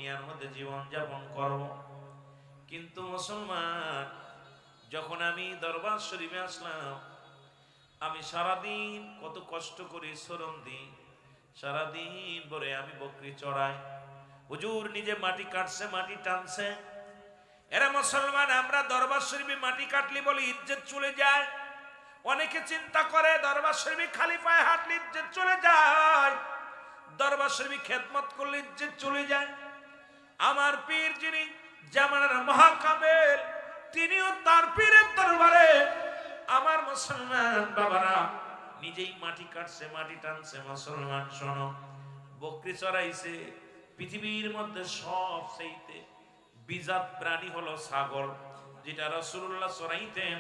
দুনিয়ার মধ্যে জীবন যাপন করব। কিন্তু মুসলমান, যখন আমি দরবার শরীফে আসলাম, আমি সারাদিন কত কষ্ট করি, শ্রম দিই, সারাদিন ভরে আমি বকরি চড়াই। হুজুর নিজে মাটি কাটছে, মাটি টানছে। এরা মুসলমান, আমরা দরবার শরীফে মাটি কাটলি বলে ইজ্জত চলে যায়। অনেকে চিন্তা করে দরবার শরীফে খালি পায়ে হাঁটলে ইজ্জত চলে যায়, দরবার শরীফে খেদমত করলে ইজ্জত চলে যায়। আমার পীর যিনি জামানার মহাকামেল, তিনিও তার পীরের দরবারে আমার মুসলমান বাবারা নিজেই মাটি কাটছে, মাটি টানছে। মুসলমান শোনো, বকরি চড়াইছে। পৃথিবীর মধ্যে সবচেয়ে বিজাত প্রাণী হলো ছাগল, যেটা রাসূলুল্লাহ চড়াইতেন,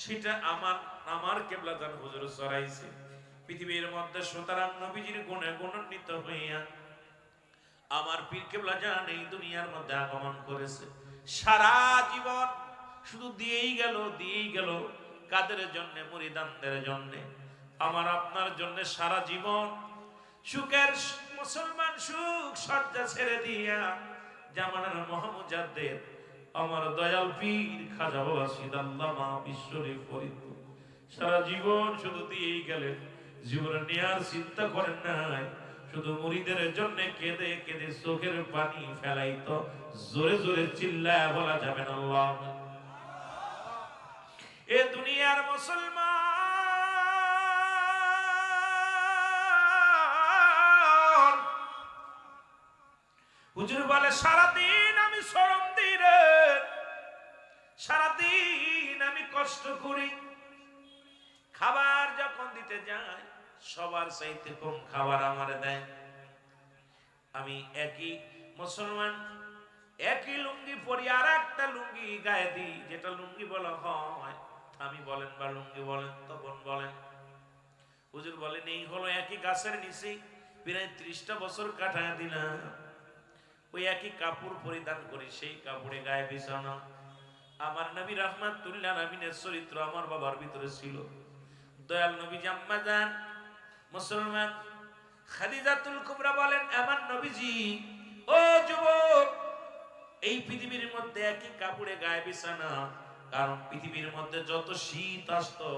সেটা আমার কেবলাদান হুজুর চড়াইছে পৃথিবীর মধ্যে। সুতরাং নবীজির গুণে গুণান্বিত হইয়া আমার পীর কেবলা জান এই দুনিয়ার মধ্যে আগমন করেছে। সারা জীবন শুধু দিয়েই গেল, দিয়েই গেল। কাদের জন্য? মুরিদানদের জন্য, আমার আপনার জন্য সারা জীবন সুখের মুসলমান সুখ সজ্জা ছেড়ে দিয়া জামানার মহামুজাদ্দেদ আমার দয়াল পীর খাজা বাবা সিদাল্লামা বিশ্বরে ফরিদপুর সারা জীবন শুধু দিয়েই গেলেন। জীবনে নেয়ার চিন্তা করেন নাই, শুধু মুরিদের জন্য কেঁদে কেঁদে চোখের পানি ফেলাইতো। জোরে জোরে চিল্লায় বলা যাবে না আল্লাহ। এ দুনিয়ার মুসলমান, হুজুর বলে সারাদিন আমি শ্রম দিই রে, সারাদিন আমি কষ্ট করি। খাবার যখন দিতে যায়, সবার চাইতে কম খাবার আমারে দেয়। আমি একই মুসলমান, একই লুঙ্গি পরি, আর একটা লুঙ্গি গায়ে দিই, যেটা লুঙ্গি বলা হয়। আমি বলেন বা লুঙ্গি বলেন, তখন বলেন। হুজুর বলেন এই হলো একই গাছের নিচে প্রায় 30টা বছর কাটায় দিলাম, ওই একই কাপড় পরিধান করি, সেই কাপড়ে গায়ে বিছানো। আমার নবী রাহমাতুল্লাহ আমিনের চরিত্র আমার বাবার ভিতরে ছিল। দয়াল নবী আম্মা জান মুসলমান খাদিজাতুল কুবরা বলেন, আমার নবীজি, ও যুবক, এই পৃথিবীর মধ্যে একই কাপড়ে গায়ে বিছানা। কারণ পৃথিবীর মধ্যে যত শীত আসতো,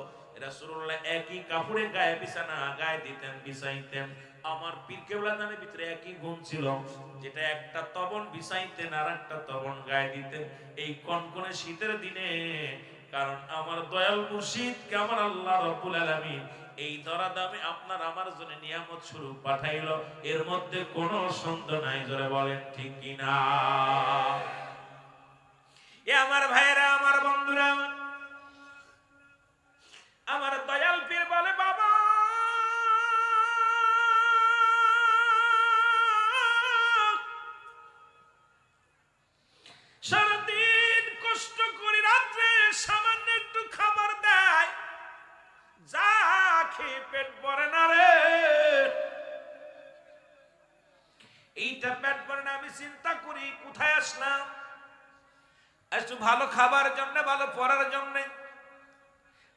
রাসূলুল্লাহ একই কাপড়ে গায়ে বিছানা গায়ে দিতেন, বিছাইতেন। আমার পীর কেবলাদানের ভিতরে একই গুণ ছিল, যেটা একটা তবন বিছাইতেন আর একটা তবন গায়ে দিতেন এই কনকনে শীতের দিনে। কারণ আমার দয়াল মুর্শিদকে আমার আল্লাহ রাব্বুল আলামিন এই ধরা দামে আপনার আমার জন্য নিয়ামত স্বরূপ পাঠাইলো, এর মধ্যে কোনো সন্দেহ নাই। জোরে বলেন ঠিক কিনা? এ আমার ভাইরা, আমার বন্ধুরা, আমার দয়াল পীর বলে, বাবা সারাদিন কষ্ট করি, রাত্রে সামান্য একটু খাবার দেয়, যা খেয়ে পেট ভরে না রে। এইটা পেট ভরে না, আমি চিন্তা করি কোথায় আসলাম, একটু ভালো খাবার জন্য, ভালো পড়ার জন্য।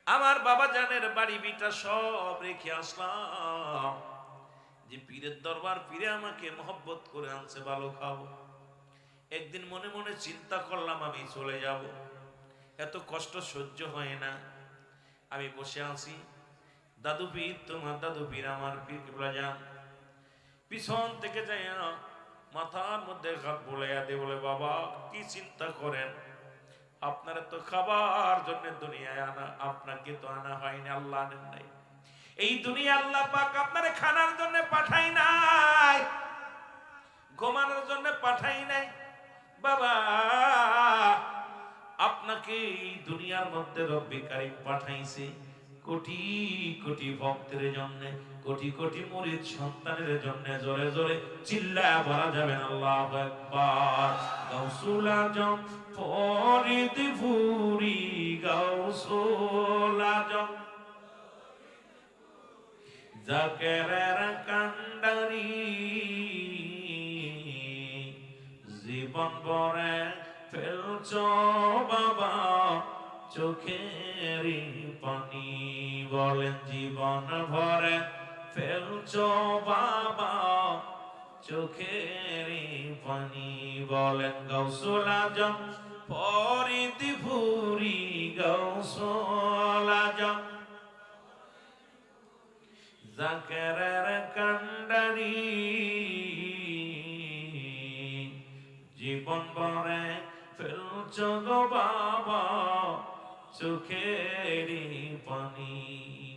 আমার বাবা জানের বাড়ি বিটা সব রেখে আসলাম, যে পীরের দরবার, পীরে আমাকে মহব্বত করে আনছে, ভালো খাবো। একদিন মনে মনে চিন্তা করলাম আমি চলে যাব, এত কষ্ট সহ্য হয় না। আমি বসে আছি, দাদু পীর, তোমার দাদু পীর আমার পীর কেবলা যান পিছন থেকে যাই মাথার মধ্যে হাত বুলাইয়া দিয়ে বলে, বাবা কি চিন্তা করেন, আপনারা তো খাবার জন্য দুনিয়ায় আনা, আপনাকে তো আনা হয়নি, আল্লাহ আনেন নাই। এই দুনিয়া আল্লাহ পাক আপনারে খানার জন্য পাঠাই নাই, ঘুমানোর জন্য পাঠাই নাই। বাবা আপনাকে এই দুনিয়ার মধ্যে রব্বে কারীম পাঠাইছে কোটি কোটি ভক্তের জন্য, কোটি কোটি মুরিদ সন্তানের জন্য। জোরে জোরে চিল্লায়া বলা যাবে না আল্লাহু আকবার। গাউসুল আজম ফরিদপুরি, গাউসুল আজম জাকেরের কান্ডারি, জীবন ভরে ফেলছ বাবা চোখের পানি। বলেন জীবন ভরে ফেলছ বাবা চোখের পানি বলেন গাউসুল আজম ফরিদ ফুরি গাউসুল আজম জাকেরের কান্ডারি জীবন ভরে ফেলছ গো বাবা চোখের পানি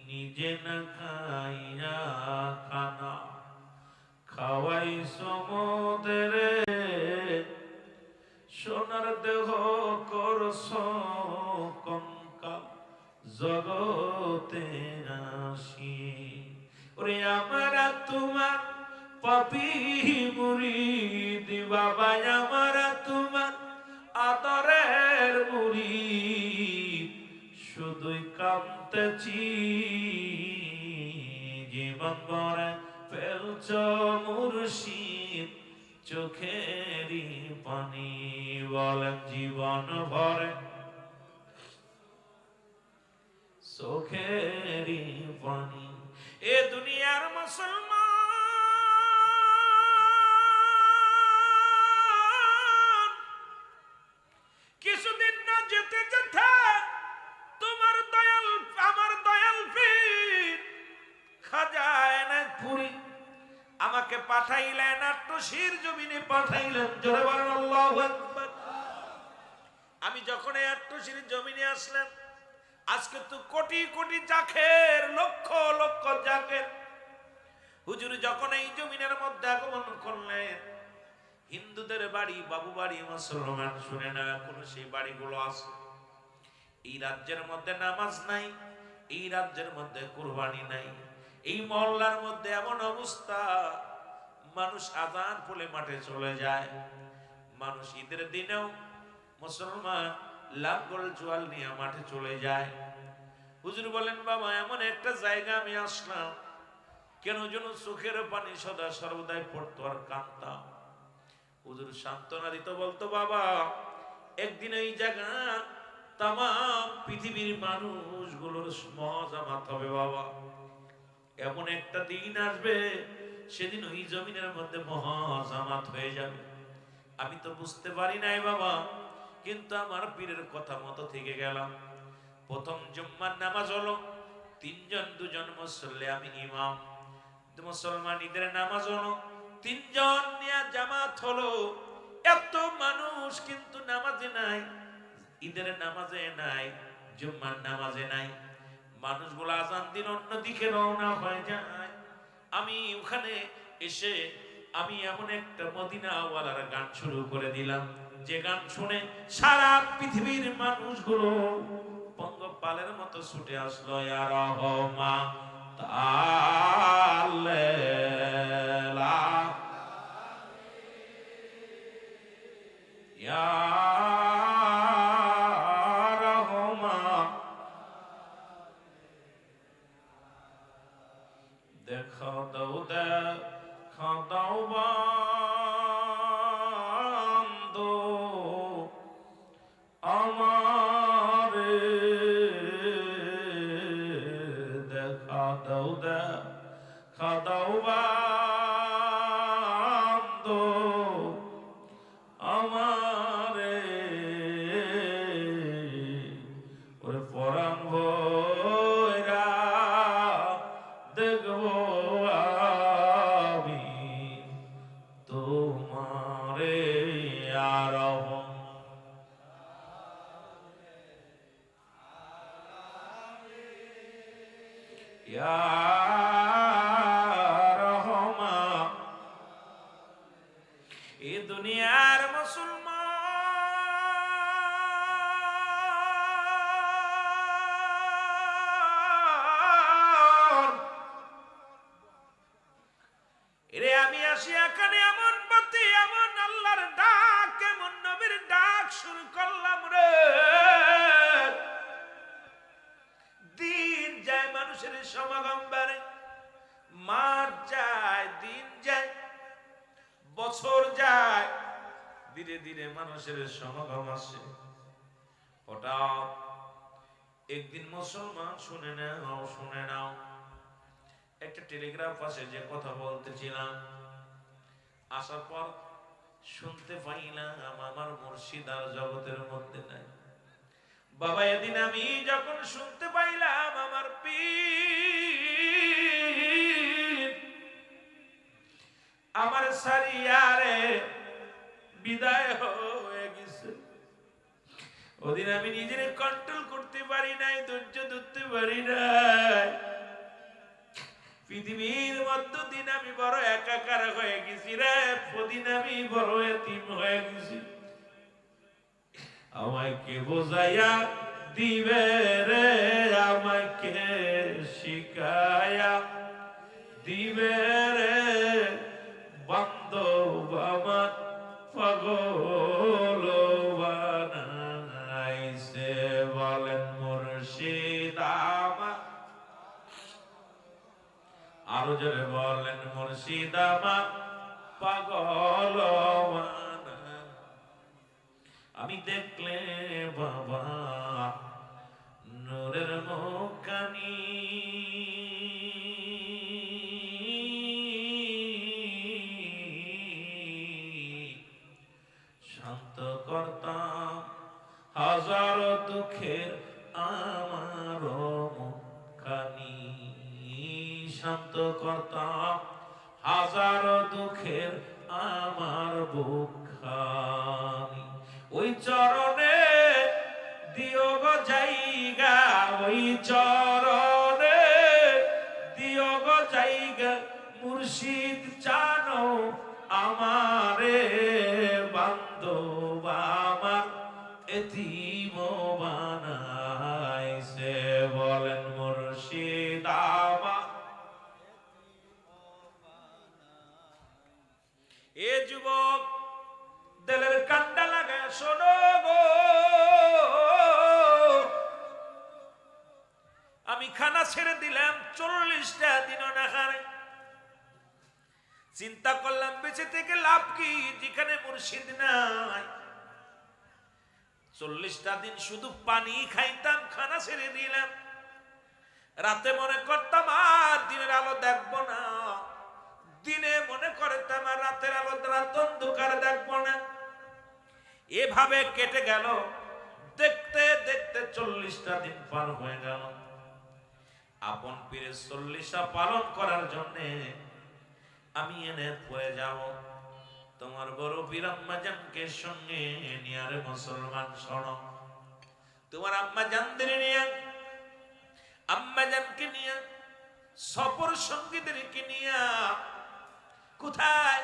নিজে না খাইয়া খানা খাওয়াই সমুদ্রে সোনার দেহ করছ কঙ্কাল জগতে আসি ওরে আমরা তোমার পাপি মুরিদ বাবা আমরা তোমার আদরের মুরিদ শুধুই কাঁদতেছি জীবন ভরে ফেলছ মুর্শিদ চোখেরই পানি বলেন জীবন ভরে চোখেরই পানি এ দুনিয়ার মুসলমান কিছুদিন না যেতে যেতে তোমার দয়াল আমার দয়াল পীর খাজা এনায়েতপুরী আমাকে পাঠাইলেন আট্টশির জমিনে পাঠাইলেন জোরে বলেন আল্লাহু আকবার। আমি যখন এই আট্টশির জমিনে আসলাম আজকে তো কোটি কোটি জাখের লক্ষ লক্ষ জাখের হুজুর যখন এই জমিনের মধ্যে আগমন করলেন হিন্দুদের বাড়ি বাবু বাড়ি মুসলমান শুনে না এখনো সেই বাড়িগুলো আছে। এই রাজ্যের মধ্যে নামাজ নাই, এই রাজ্যের মধ্যে কুরবানি নাই, এই মহল্লার মধ্যে এমন অবস্থা মানুষ আযান পড়লে মাঠে চলে যায়। মানুষ ঈদের দিনেও মুসলমান লাঙ্গল জোয়াল নিয়ে মাঠে চলে যায়। হুজুর বলেন বাবা এমন একটা জায়গা আমি আসলাম কেন যেন চোখের পানি সদা সর্বদাই পড়তো আর কাঁদতাম। হুজুর সান্ত্বনা দিত বলতো বাবা একদিন এই জায়গা তাম পৃথিবীর মানুষগুলোর মহাজামাত হবে বাবা, এমন একটা দিন আসবে সেদিন ওই জমিনের মধ্যে মহাজামাত হয়ে যাবে। আমি তো বুঝতে পারি নাই বাবা, কিন্তু আমার পীরের কথা মতো থেকে গেলাম। প্রথম জুম্মার নামাজ হলো তিনজন দুজন মুসল্লি আমি ইমাম, মুসলমান ঈদের নামাজ হলো তিনজন নিয়ে জামাত হলো। এত মানুষ কিন্তু নামাজে নাই, ঈদের নামাজে নাই, জুম্মার নামাজে নাই। মানুষগুলো আজান দিন অন্যদিকে রওনা হয়ে যায়। আমি ওখানে এসে আমি এমন একটা মদিনাওয়ালার গান শুরু করে দিলাম যে গান শুনে সারা পৃথিবীর মানুষগুলো পঙ্গপালের মতো ছুটে আসলো ইয়া রহমান তাআলা ইয়া রহমান দেখা দাও দেখা দাও বান্দো আমারে দেখা দাও দেখা দাও বান্দো আমারে ওরে পরাণ ভরা দেখবো আমি তোমারে আর ইয়া রহমান। এ দুনিয়ার মুসলমান এরে আমি আসি এখানে এমন পথে এমন আল্লাহর ডাক এমন নবীর ডাক শুরু করলাম রে। দিন যায় মানুষের সমাগম বাড়ে, মাস যায় দিন যায় বছর যায়, ধীরে ধীরে মানুষের সমাগম আসে। হঠাৎ একদিন মুসলমান শুনে নাও একটা টেলিগ্রাফ আসে যে কথা বলতেছিলাম। আসার পর শুনতে পাইলাম আমার মুর্শিদ আর জগতের মধ্যে নাই। বাবা এদিন আমি যখন শুনতে পাইলাম আমার পীর আমার সারিয়ারে বিদায় হয়ে গেছে, ওদিন আমি নিজের কন্ট্রোল করতে পারি নাই, ধৈর্য ধরতে পারি নাই। পৃথিবীর মধ্যে দিন আমি বড় একাকার হয়ে গেছি রে, প্রদিন আমি বড় এতিম হয়ে গেছি। আমায় কে বোঝাইয়া দিবে রে, আমায় কে শিখায়া দিবে রে, বান্ধব আমার পাগল বানাইছে। বলেন মুর্শিদ আমার, আরো জোরে বলেন মুর্শিদ আমার পাগল বানায়। আমি দেখলে বাবা নূরের মুখানি, শান্ত করতাম হাজার দুঃখের আমার মুখানি, শান্ত করতাম হাজার দুঃখের আমার বুকখানি। ওই চরণে দিও গো জায়গা, ওই চরণে দিও গো জায়গা, মুর্শিদ জানো আমারে বান্ধব আমার এতিম বানাইছে। বলেন মুর্শিদ আমার। এ যুবক দিলের কান্ডা লাগা শোনো গো, আমি খানা ছেড়ে দিলাম 40টা দিন না হারে। চিন্তা করলাম বেঁচে থেকে লাভ কি, যেখানে মুর্শিদ নাই। 40টা দিন শুধু পানি খাইতাম, খানা ছেড়ে দিলাম। রাতে মনে করতাম আর দিনের আলো দেখবো না, দিনে মনে করতাম আর রাতের আলো রাত অন্ধকার দেখবো না। এভাবে কেটে গেল, দেখতে দেখতে 40টা দিন পার হয়ে গেল। আপন পীরের 40টা পালন করার জন্য আমি এনে পড়ে যাব। তোমার বড় পীর আম্মা জানকে সঙ্গে নিয়ে, রে মুসলমান শোনো, তোমার আম্মা জানদের নিয়ে, আম্মা জানকে নিয়ে, সফর সঙ্গীদেরকে নিয়ে কোথায়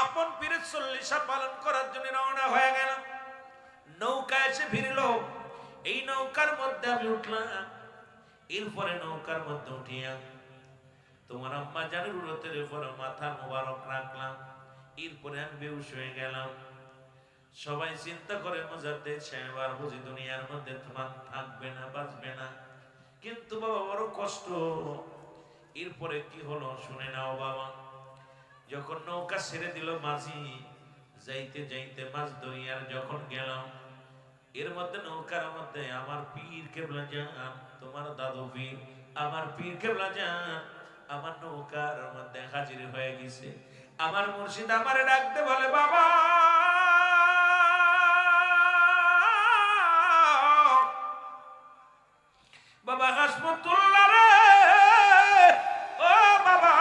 আপন পীরের 40টা পালন করার জন্য রওনা হয়ে গেল। নৌকা এসে ভিড়ল, এই নৌকার মধ্যে আমি উঠলাম। এরপরে নৌকার মধ্যে উঠিয়া তোমার আম্মা জানের উরতের উপর মাথা মোবারক রাখলাম। এরপরে আমি বেহুশ হয়ে গেলাম। সবাই চিন্তা করে মুজাদ্দিদ সাহেব আর বুঝি দুনিয়ার মধ্যে তোমার থাকবে না, বাঁচবে না। কিন্তু বাবা বড় কষ্ট। এরপরে কি হলো শুনে নাও বাবা। যখন নৌকা ছেড়ে দিল মাঝি, যাইতে যাইতে মাছ দরিয়ার যখন গেলাম, এর মধ্যে নৌকার মধ্যে আমার পীর কেবলা জান, তোমার দাদু পীর, আমার পীর কেবলা জান আমার নৌকার মধ্যে হাজির হয়ে গেছে। আমার মুর্শিদ আমারে ডাকতে বলে, বাবা বাবা হাসমতুল্লাহ রে, ও বাবা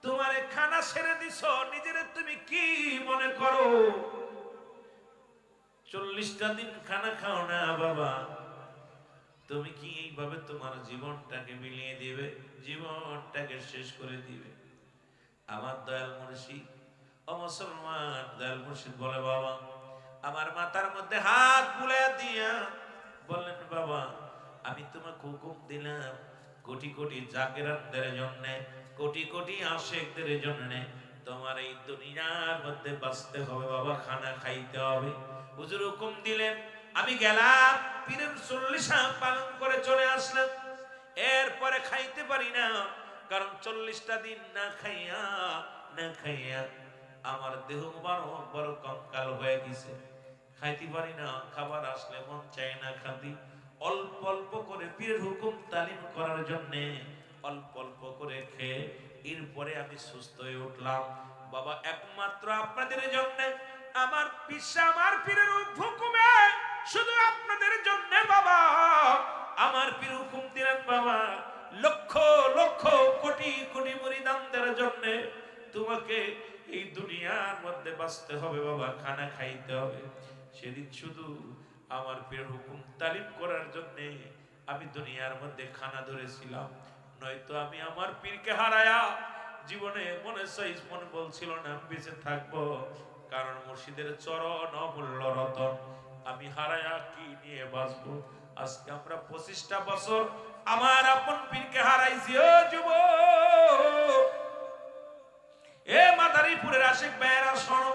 তোমারে খানা ছেড়ে দিছ, নিজের তুমি কি মনে করো? 40টা দিন খানা খাও না বাবা, তুমি কি এইভাবে তোমার জীবনটাকে মিলিয়ে দিবে, জীবনটাকে শেষ করে দিবে? আমার দয়াল মুর্শিদ, ও মুসলমান দয়াল মুর্শিদ বলে, বাবা আমার মাথার মধ্যে হাত বুলাইয়া দিয়া বললেন, বাবা আমি তোমাকে হুকুম দিলাম কোটি কোটি জাকিরাতদের জন্য, কোটি কোটি আশিকদের জন্য তোমার এই দুনিয়ার মধ্যে বাঁচতে হবে বাবা, খানা খাইতে হবে। হুজুর হুকুম দিলেন, আমি গেলাম পীরের 40টা পালন করে চলে আসলাম। এরপরে খাইতে পারি না, কারণ 40টা দিন না খাইয়া আমার দেহ মুবারক বড় কঙ্কাল হয়ে গেছে। খাইতে পারি না, খাবার আসলে মন চায় না খাতি। অল্প অল্প করে পীরের হুকুম তালিম করার জন্য অল্প অল্প করে খেয়ে এরপরে আমি সুস্থ হয়ে উঠলাম। বাবা একমাত্র আপনাদের জন্য, আমার পিসা আমার পীরের হুকুমে, শুধু আপনাদের জন্য বাবা আমার পীর হুকুম দিলেন বাবা, লক্ষ লক্ষ কোটি কোটি মুরিদানদের জন্য তোমাকে এই দুনিয়ার মধ্যে বাঁচতে হবে বাবা, খানা খাইতে হবে। সেদিন শুধু আমার পীর হুকুম তালিম করার জন্য আমি দুনিয়ার মধ্যে খানা ধরেছিলাম, নয়তো আমি আমার পীরকে হারায়া জীবনে মনে বলছিল না আমি বেঁচে থাকবো। কারণ মুর্শিদের চরণ অমূল্য রতন, আমি হারায়া কি নিয়ে বাঁচবো। আজকে আমরা 25টা বছর আমার আপন পীরকে হারাইছি। ও যুবক, এ মাদারীপুরের আশিক ভাইয়েরা শোনো,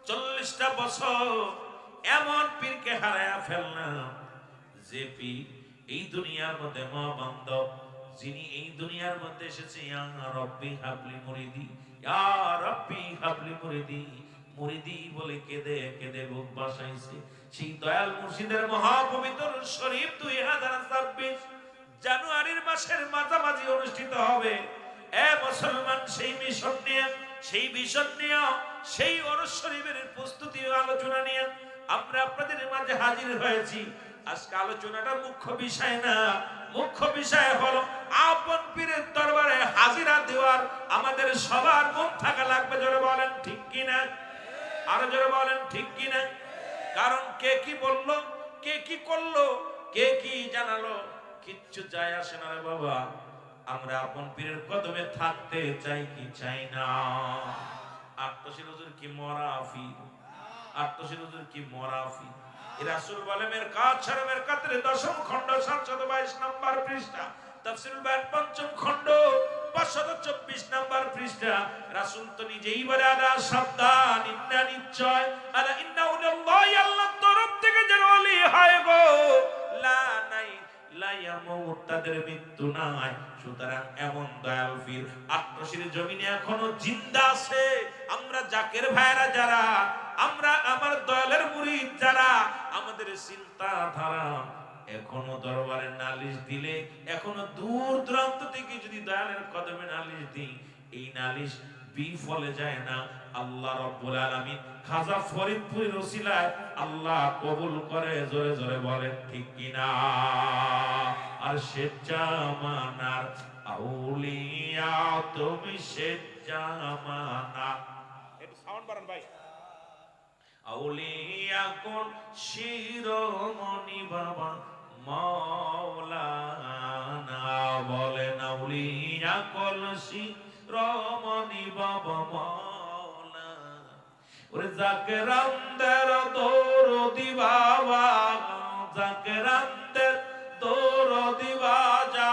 40টা বছর এমন পীরকে হারায়া ফেললাম, যে পীর এই দুনিয়ার মধ্যে মহাবান্ধব, যিনি এই দুনিয়ার মধ্যে এসেছে ইয়া রব্বি হাবলি মুরিদি, ইয়া রব্বি হাবলি মুরিদি, মুরিদি বলে কেঁদে কেঁদে বুক বাসাইছে। সেই দয়াল মুর্শিদের মহাপবিত্র শরীফ 2026 জানুয়ারির মাসের মাঝামাঝি অনুষ্ঠিত হবে। এ মুসলমান, সেই মিশন নিয়ে, সেই ভিশন নিয়ে, সেই ওরস শরীফের প্রস্তুতি ও আলোচনা নিয়ে আমরা আপনাদের মাঝে হাজির হয়েছি। আজকে আলোচনাটা মুখ্য বিষয় না, মুখ্য বিষয় হলো আপন পীরের দরবারে হাজিরা দেওয়ার আমাদের সবার মন থাকা লাগবে। জোরে বলেন ঠিক কিনা, আরো জোরে বলেন ঠিক কিনা। কারণ কে কি বললো, কে কি করলো, কে কি জানালো, কিচ্ছু যায় আসে না রে বাবা। আমরা আপন পীরের কদমে থাকতে চাই কি চাই না। আত্মশীল হুজুর কি মরাফি, আত্মশীল হুজুর কি মরাফি। রাসূল বলে মেরকাত শরমের কাতরে 10ম খণ্ড 722 নম্বর পৃষ্ঠা, তাফসীরুল বায়ান 5ম খণ্ড 524 নম্বর পৃষ্ঠা। রাসূল তো নিজেই বলে আলা সাবধান, ইন্না নিশ্চয়, আলা ইন্নাহু লিল্লাহি, আল্লাহর তরফ থেকে যারা ওলি হয় গো, লা নাই লা ইয়ামুত, তাদের মৃত্যু নাই। সুতরাং এমন দয়াল পীর আত্মশীল জমিনে এখনো জিন্দা আছে। আমরা জাকের ভাইরা যারা, আমরা আমার দয়ালের মুরিদ যারা, আমাদের চিন্তাধারা এখনো দরবারে নালিশ দিলে, এখনো দূর দূরান্ত থেকে যদি দয়ালের কদমে নালিশ দিই, এই নালিশ বিফলে যায় না। আল্লাহ রাব্বুল আলামিন খাজা ফরিদপুরের ওসিলায় আল্লাহ কবুল করে। জোরে জোরে বলেন ঠিক কিনা। আর সে জামানার আউলিয়া তুমি, সে জামানা, একটু সাউন্ড বাড়ান ভাই। আউলিয়া কোন শিরোমণি বাবা মাওলানা, বলেন আউলিয়া কোন শিরোমণি বাবা মাওলানা। ওরে জাকেরানদের দরদি বাবা, জাকেরানদের দরদি বাজা,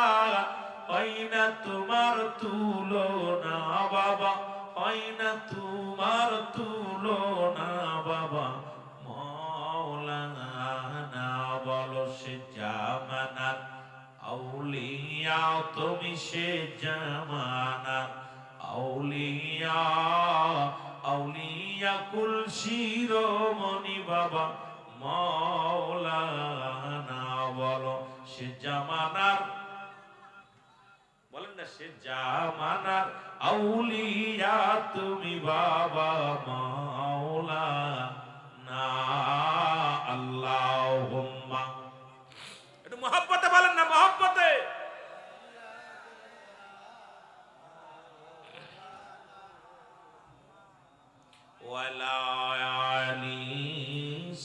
হয় না তোমার তুলনা বাবা, হয় না তোমার তুলনা বাবা মাওলানা। বলো সে জামানার আউলিয়া তুমি, সে জামানার আউলিয়া, আউলিয়া কুল শিরোমণি বাবা মাওলানা। বলো সে জামানার, বলেন না, সে জামানার আউলিয়া তুমি বাবা মাওলানা। আল্লাহুম্মা, একটু মহব্বতে বলেন না, মহব্বতে। ওয়ালা আলি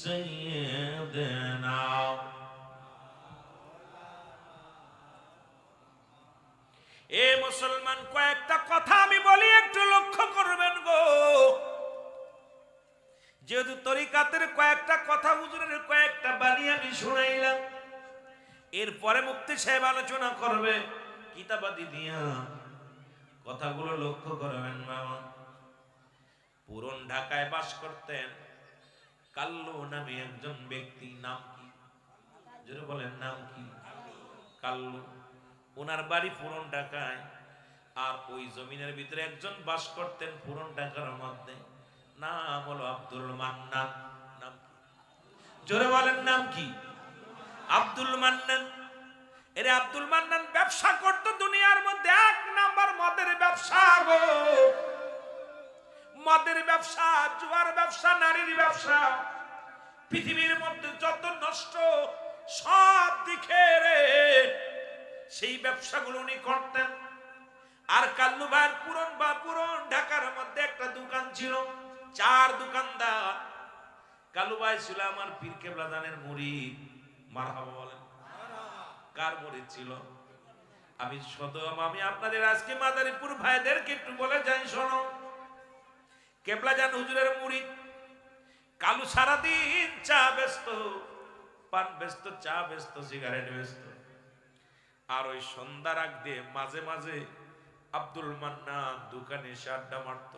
সাইয়্যিদিনা। এ মুসলমান, কয়েকটা কথা আমি বলি, একটু লক্ষ্য করবেন গো। যেহেতু তরিকাতের কয়েকটা কথা, হুজুরের কয়েকটা বাণী আমি শুনাইলাম, এরপরে মুফতি সাহেব আলোচনা করবে কিতাবাদি দিয়া। কথাগুলো লক্ষ্য করবেন বাবা। পুরন ঢাকায় বাস করতেন কাল্লু নামে একজন ব্যক্তি। নাম কি? জোরে বলেন, নাম কি? কাল্লু। ওনার বাড়ি পুরন ঢাকায়। আর ওই জমিনের ভিতরে একজন বাস করতেন পুরন ঢাকার মধ্যে, নাম হলো আব্দুল মান্নান। নাম কি? জোরে বলেন, নাম কি? আব্দুল মান্নান। এরে আব্দুল মান্নান ব্যবসা করত দুনিয়ার মধ্যে এক নাম্বার মদের ব্যবসা গো। মদের ব্যবসা, জুয়ার ব্যবসা, নারীর ব্যবসা, পৃথিবীর মধ্যে যত নষ্ট সব দিকে রে সেই ব্যবসাগুলো উনি করতেন। আর কাল্লু ভাইয়ের পুরন ঢাকার মধ্যে একটা দোকান ছিল, 4 দোকানদার। কালু ভাই ছিল আমার পীর কেবলা দানের মুরিদ। মারহাবা বলেন। কার মুরিদ ছিল? আমি আপনাদের আজকে মাদারীপুর ভাইদেরকে একটু বলে যাই, শোনো, কেবলা জান হুজুরের মুরিদ। কালু সারাদিন চা ব্যস্ত, পান ব্যস্ত, চা ব্যস্ত, সিগারেট ব্যস্ত। আর ওই সন্ধ্যার আগ দিয়ে মাঝে মাঝে আব্দুল মান্নান দোকানে এসে আড্ডা মারত।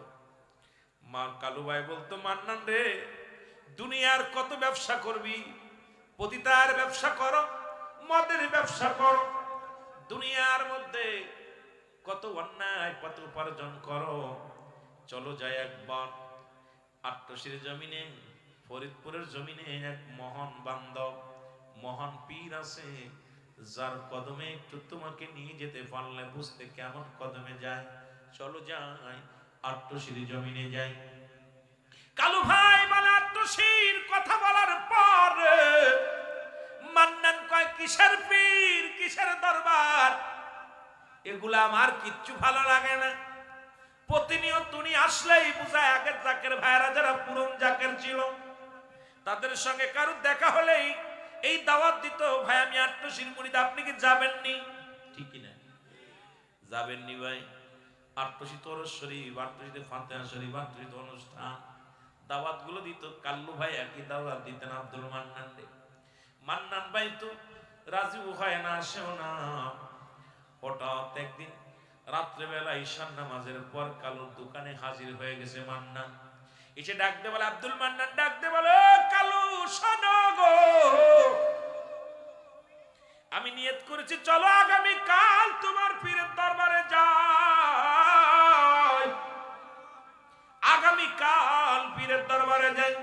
মা কালু ভাই বলতো, মান্নান রে, দুনিয়ার কত ব্যবসা করবি, পতিতার ব্যবসা করো, মদের ব্যবসা করো, দুনিয়ার মধ্যে কত অন্যায়, কত উপার্জন করো, চলো যাই একবার আট্টশির জমিনে, ফরিদপুরের জমিনে এক মহান বান্ধব, মহান পীর আছে, যার কদমে একটু তোমাকে নিয়ে যেতে পারলে বুঝতে কেমন কদমে যায়, চলো যাই আট্টশির জমিনে যাই। কালু ভাই বলে, আট্টশির কথা বলার পর মান্নান কয়, কিসের পীর, কিসের দরবার, এগুলা আমার কিচ্ছু ভালো লাগে না। প্রতিনিয়ত তুমি আসলেই বুঝায় আগের জাকের ভাইরা যারা পুরন জাকের ছিল তাদের সঙ্গে কারো দেখা হলেই এই দাওয়াত দিত, ভাই আমি আট্টশির মুরিদ, আপনি কি যাবেননি? ঠিকই না, যাবেননি ভাই? আট্টশি তরস শরীফ, আট্টশিতে ফাতিহা শরীফ, আট্টশিতে অনুষ্ঠান, দাওয়াত গুলো দিত। কাল্লু ভাই একই দাওয়াত দিতেন আব্দুল মান্নান রে। মান্নান ভাই তো রাজিও হয় না, আসেও না। হঠাৎ একদিন রাত্রেবেলা ঈশান নামাজের পর কালুর দোকানে হাজির হয়ে গেছে মান্নান। এসে ডাকতে বলে, আব্দুল মান্নান ডাকতে বলে, কালু শোনো গো, আমি নিয়ত করেছি চলো আগামী কাল তোমার পীরের দরবারে যাই, আগামী কাল পীরের দরবারে যাই।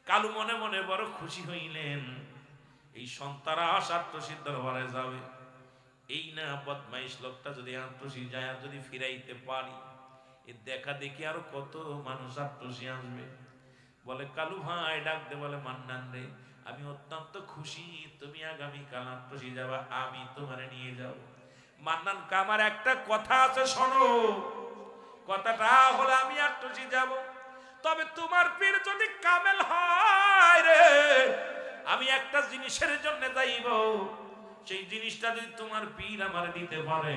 কালু মনে মনে বড় খুশি হইলেন, এই সন্তারা আট্টশির দরবারে যাবে, এই না বদমাইশ লোকটা যদি আট্টশি যায় আর যদি ফিরাইতে পারি, এ দেখা দেখি আরো কত মানুষ আট্টশি আসবে। বলে কালু ভাই ডাকতে বলে, মান্নান রে, আমি অত্যন্ত খুশি তুমি আগামীকাল আট্টশি যাবা, আমি তোমারে নিয়ে যাব। মান্নান আমার একটা কথা আছে, শোনো, কথাটা হলো আমি আট্টশি যাব, তবে তোমার পীর যদি কামেল হয় রে, আমি একটা জিনিসের জন্য যাইব, সেই জিনিসটা যদি তোমার পীর আমার দিতে পারে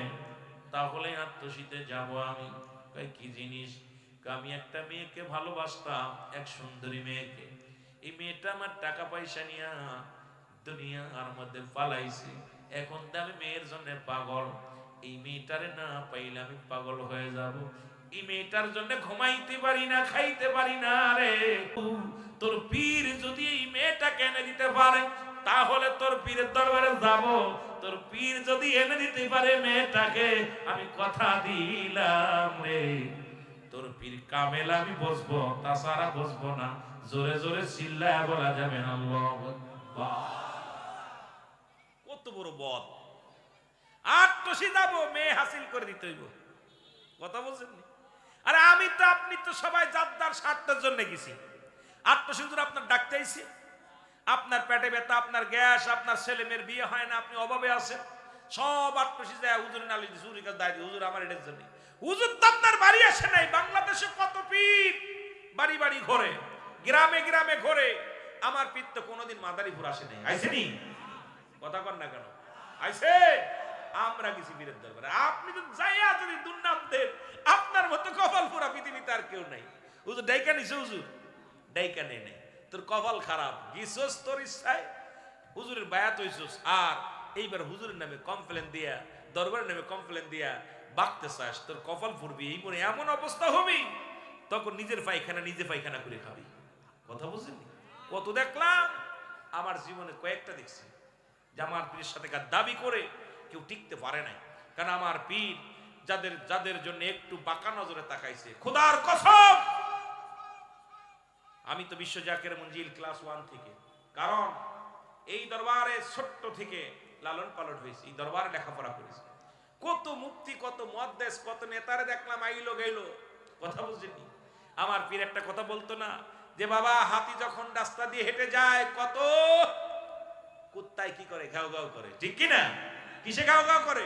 তাহলে আট্টশিতে যাব আমি। কি জিনিস? আমি একটা মেয়েকে ভালোবাসতাম, এক সুন্দরী মেয়েকে। এই মেয়েটা আমার টাকা পয়সা নিয়ে দুনিয়ার মধ্যে পালাইছে, এখন তো আমি মেয়ের জন্য পাগল, এই মেয়েটারে না পাইলে আমি পাগল হয়ে যাব। এই মেয়েটার জন্য ঘুমাইতে পারি না, খাইতে পারি না রে। তোর পীর যদি এই মেয়েটাকে এনে দিতে পারে তাহলে তোর পীরের দরবারে যাব, তোর পীর যদি এনে দিতে পারে মেয়েটাকে, আমি কথা দিলাম রে, তোর পীর কামেল আমি বসবো, তাছাড়া বসবো না। জোরে জোরে চিল্লায় বলা যাবে না আল্লাহু আকবার। কত বড় বদ! আট্টশি যাব, মেয়ে হাসিল করে দিতে হইব, কথা বলছেন? আরে আমি তো, আপনি তো সবাই জাদ্দার স্বার্থের জন্য গেছি। আট্টশি হুজুর আপনার ডাকতে আইছি, আপনার পেটে ব্যথা, আপনার গ্যাস, আপনার ছেলে মেয়ের বিয়ে হয় না, আপনি অভাবে আছেন, সব আট্টশি যায় হুজুর নালি হুজুরের কাছে দাঁড়িয়ে, হুজুর আমার এটার জন্য। হুজুর তো আপনার বাড়ি আসে নাই, বাংলাদেশে কত পীর বাড়ি বাড়ি ঘোরে, গ্রামে গ্রামে ঘোরে, আমার পীর তো কোনোদিন মাদারীপুর আসে নাই। আইসেনি? কথা কন না কেন? আইসে? আমরা গেছি পীরের দরবারে। আপনি তো যাইয়া যদি দুর্নাম দেন, আপনার মতো কপাল পুরা পৃথিবীতে আর কেউ নাই। হুজুর ডাইকা নিছে, হুজুর ডাইকা নেই নাই, তোর কপাল খারাপ, গিয়েছস তোর ইচ্ছায়, হুজুরের বায়াত হইছস, আর এইবার হুজুরের নামে কমপ্লেন দিয়া, দরবারের নামে কমপ্লেন দিয়া বাকতে চাস, তোর কপাল ফুরবি, এই মনে এমন অবস্থা হবি, তখন নিজের পায়খানা নিজে পায়খানা করে খাবি। কথা বুঝলি? কত দেখলাম আমার জীবনে, কয়েকটা দেখছি যে আমার পীরের সাথে দাবি করে কেউ টিকতে পারে নাই। কারণ আমার পীর যাদের যাদের জন্য একটু বাঁকা নজরে তাকাইছে, খোদার কসম, আমি তো বিশ্ব জাকের মঞ্জিল ক্লাস 1 থেকে, কারণ এই দরবারে ছোট্ট থেকে লালন পালন হয়েছি, এই দরবারে লেখাপড়া করেছি। কত মুক্তি, কত মুহাদ্দিস, কত নেতারে দেখলাম আইলো গেলো, কথা বুঝিনি। আমার পীর একটা কথা বলতো না যে বাবা হাতি যখন রাস্তা দিয়ে হেঁটে যায় কত কুত্তায় কি করে, ঘাও ঘাও করে, ঠিক কি না? কিসে ঘাও ঘাও করে?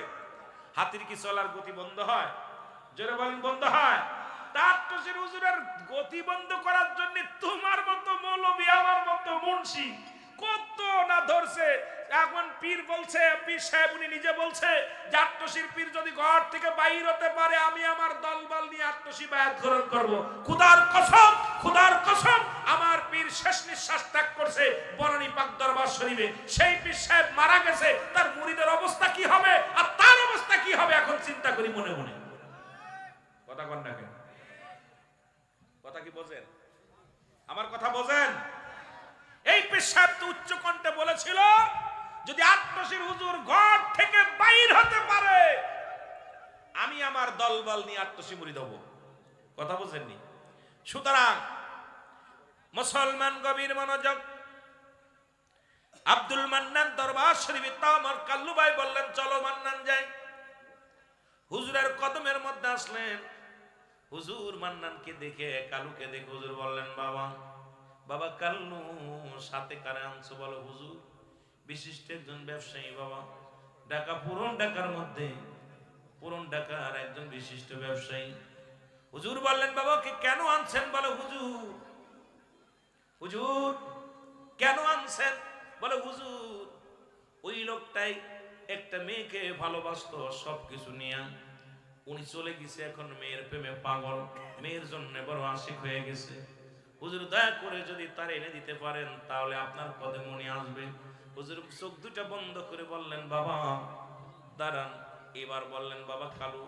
হাতির কি চলার গতি বন্ধ হয়? জোরে বলেন বন্ধ হয়? তার তো সে হুজুরের গতি বন্ধ করার জন্য তোমার মতো মৌলবী, আমার মতো মুন্সি কত না ধরছে। এখন পীর বলছে, পীর সাহেব উনি নিজে বলছে যে আট্টশির পীর যদি ঘর থেকে বাইর হতে পারে আমি আমার দলবল নিয়ে আট্টশি বায়াত গ্রহণ করব। খুদার কসম, খুদার কসম, আমার পীর শেষ নিঃশ্বাস ত্যাগ করছে বনানী পাক দরবার শরীফে। সেই পীর সাহেব মারা গেছে, তার মুরিদের অবস্থা কি হবে আর তার অবস্থা কি হবে এখন চিন্তা করি মনে মনে। কথা কন না কেন? কথা কি বোঝেন? আমার কথা বোঝেন? এই পীর সাহেব তো উচ্চ কণ্ঠে বলেছিল যদি আট্টশির হুজুর ঘর থেকে বাইর হতে পারে আমি আমার দলবল নিয়ে আট্টশি মুরিদ হব। কথা বোঝেননি? সুতরাং মুসলমান গভীর মনোযোগ। আব্দুল মান্নান দরবার শরীফে, তাও আমার কাল্লু ভাই বললেন চলো মান্নান যাই। হুজুরের কদমের মধ্যে আসলেন। হুজুর মান্নানকে দেখে, কালুকে দেখে হুজুর বললেন বাবা, বাবা কাল্লু সাথে কারে আনছো বলো? হুজুর বিশিষ্ট একজন ব্যবসায়ী বাবা, ঢাকা পুরন ঢাকার মধ্যে, পুরন ঢাকার একজন বিশিষ্ট ব্যবসায়ী। হুজুর বললেন বাবা কে কেন আনছেন বলো? হুজুর, হুজুর কেন আনছেন বলো? হুজুর ওই লোকটাই একটা মেয়েকে ভালোবাসতো সবকিছু নিয়ে, উনি চলে গেছে, এখন মেয়ের প্রেমে পাগল, মেয়ের জন্য বড় আশিক হয়ে গেছে। হুজুর দয়া করে যদি তার এনে দিতে পারেন তাহলে আপনার পদে মনে আসবে। হুজুর চোখ দুটা বন্ধ করে বললেন বাবা দাঁড়ান। এবার বললেন বাবা কালু,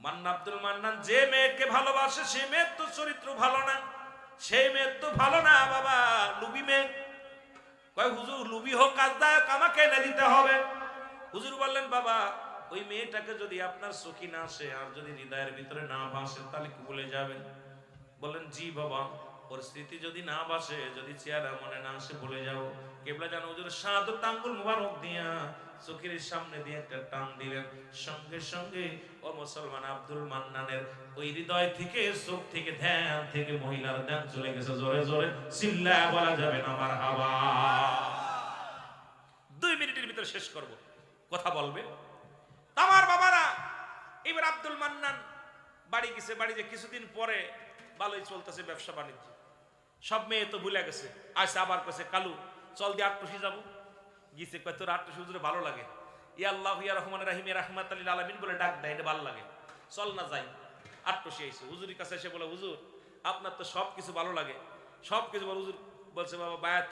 মান্না আব্দুল মান্নান যে মেয়েকে ভালোবাসে সে মেয়ের তো চরিত্র ভালো না, সেই মেয়ের তো ভালো না বাবা, লুবি মেয়ে। কয় হুজুর লুবি হোক কাজদায়ক আমাকে এনে দিতে হবে। হুজুর বললেন বাবা ওই মেয়েটাকে যদি আপনার চোখে না আসে আর যদি হৃদয়ের ভিতরে না ভাসে তাহলে কি বলে যাবেন? বলেন জি বাবা, ওর স্মৃতি যদি না বাসে, যদি চেহারা মনে না আসে বলে যাও। কেবলা জানো হুজুর শাহাদাত আঙ্গুল মুবারক দিয়া চোখের সামনে দিয়ে একটা টান দিলেন, সঙ্গে সঙ্গে ও মুসলমান আব্দুল মান্নানের ওই হৃদয় থেকে, চোখ থেকে, ধ্যান থেকে মহিলার ধ্যান চলে গেছে। জোরে জোরে চিল্লায় বলা যাবে না মারহাবা। 2 মিনিটের ভিতরে শেষ করব, কথা বলবে আমার বাবারা। এবার আব্দুল মান্নান বাড়ি গেছে, বাড়ি যে কিছুদিন পরে ভালোই চলতেছে ব্যবসা বাণিজ্য, সব মেয়ে তো ভুলে গেছে। আসে আবার কাছে কালু চল দিয়ে আটটুসি যাবো। গিয়েছে কয় তোর আটটুসি হুজুরে ভালো লাগে, ইয়া আল্লাহ ইয়া রহমান রাহিম ইয়া রাহমাত লিল আলামিন বলে ডাক দেয়, এটা ভালো লাগে, চল না যাই। আটটুসি আইছে হুজুরের কাছে এসে বলে হুজুর আপনার তো সব কিছু ভালো লাগে, সব কিছু। হুজুর বলছে বাবা বায়াত